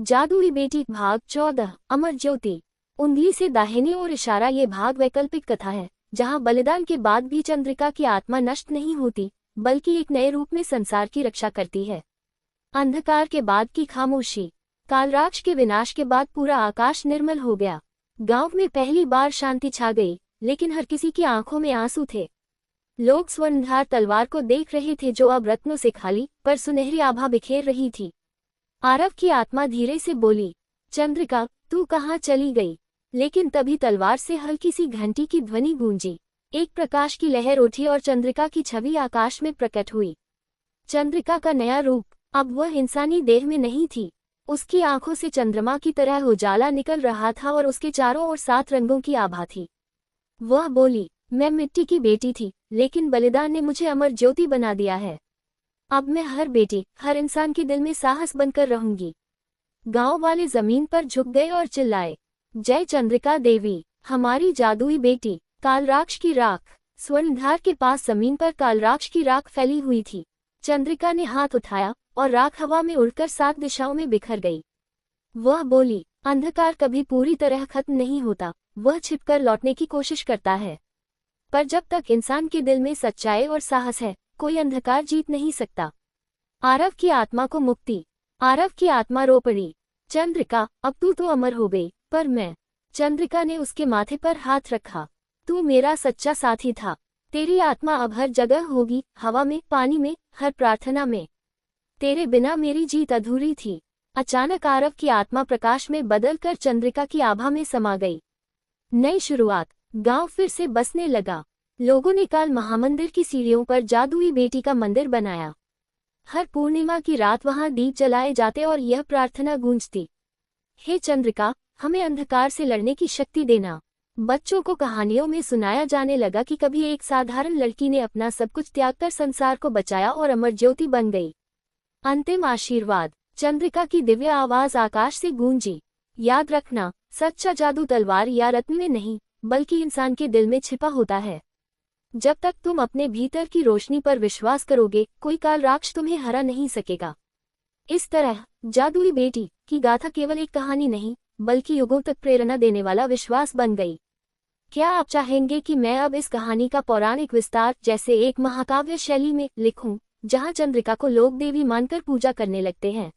जादुई बेटी भाग 14 अमर ज्योति। उंगली से दाहिनी ओर इशारा। ये भाग वैकल्पिक कथा है जहां बलिदान के बाद भी चंद्रिका की आत्मा नष्ट नहीं होती बल्कि एक नए रूप में संसार की रक्षा करती है। अंधकार के बाद की खामोशी। कालराक्ष के विनाश के बाद पूरा आकाश निर्मल हो गया। गांव में पहली बार शांति छा गई, लेकिन हर किसी की आंखों में आंसू थे। लोग स्वर्णधार तलवार को देख रहे थे जो अब रत्नों से खाली पर सुनहरी आभा बिखेर रही थी। आरव की आत्मा धीरे से बोली, चंद्रिका तू कहाँ चली गई? लेकिन तभी तलवार से हल्की सी घंटी की ध्वनि गूंजी। एक प्रकाश की लहर उठी और चंद्रिका की छवि आकाश में प्रकट हुई। चंद्रिका का नया रूप। अब वह इंसानी देह में नहीं थी। उसकी आंखों से चंद्रमा की तरह उजाला निकल रहा था और उसके चारों ओर 7 रंगों की आभा थी। वह बोली, मैं मिट्टी की बेटी थी, लेकिन बलिदान ने मुझे अमर ज्योति बना दिया है। अब मैं हर बेटी, हर इंसान के दिल में साहस बनकर रहूंगी। गांव वाले जमीन पर झुक गए और चिल्लाए, जय चंद्रिका देवी, हमारी जादुई बेटी। कालराक्ष की राख। स्वर्णधार के पास जमीन पर कालराक्ष की राख फैली हुई थी। चंद्रिका ने हाथ उठाया और राख हवा में उड़कर 7 दिशाओं में बिखर गई। वह बोली, अंधकार कभी पूरी तरह खत्म नहीं होता, वह छिपकर लौटने की कोशिश करता है। पर जब तक इंसान के दिल में सच्चाई और साहस है, कोई अंधकार जीत नहीं सकता। आरव की आत्मा को मुक्ति। आरव की आत्मा रो पड़ी, चंद्रिका अब तू तो अमर हो गई, पर मैं। चंद्रिका ने उसके माथे पर हाथ रखा, तू मेरा सच्चा साथी था। तेरी आत्मा अब हर जगह होगी, हवा में, पानी में, हर प्रार्थना में। तेरे बिना मेरी जीत अधूरी थी। अचानक आरव की आत्मा प्रकाश में बदलकर चंद्रिका की आभा में समा गई। नई शुरुआत। गांव फिर से बसने लगा। लोगों ने काल महामंदिर की सीढ़ियों पर जादुई बेटी का मंदिर बनाया। हर पूर्णिमा की रात वहां दीप जलाए जाते और यह प्रार्थना गूंजती, हे चंद्रिका, हमें अंधकार से लड़ने की शक्ति देना। बच्चों को कहानियों में सुनाया जाने लगा कि कभी एक साधारण लड़की ने अपना सब कुछ त्यागकर संसार को बचाया और अमर ज्योति बन गई। अंतिम आशीर्वाद। चंद्रिका की दिव्य आवाज आकाश से गूंजी, याद रखना, सच्चा जादू तलवार या रत्न में नहीं, बल्कि इंसान के दिल में छिपा होता है। जब तक तुम अपने भीतर की रोशनी पर विश्वास करोगे, कोई कालराक्ष तुम्हें हरा नहीं सकेगा। इस तरह जादुई बेटी की गाथा केवल एक कहानी नहीं, बल्कि युगों तक प्रेरणा देने वाला विश्वास बन गई। क्या आप चाहेंगे कि मैं अब इस कहानी का पौराणिक विस्तार जैसे एक महाकाव्य शैली में लिखूं, जहां चंद्रिका को लोग देवी मानकर पूजा करने लगते हैं?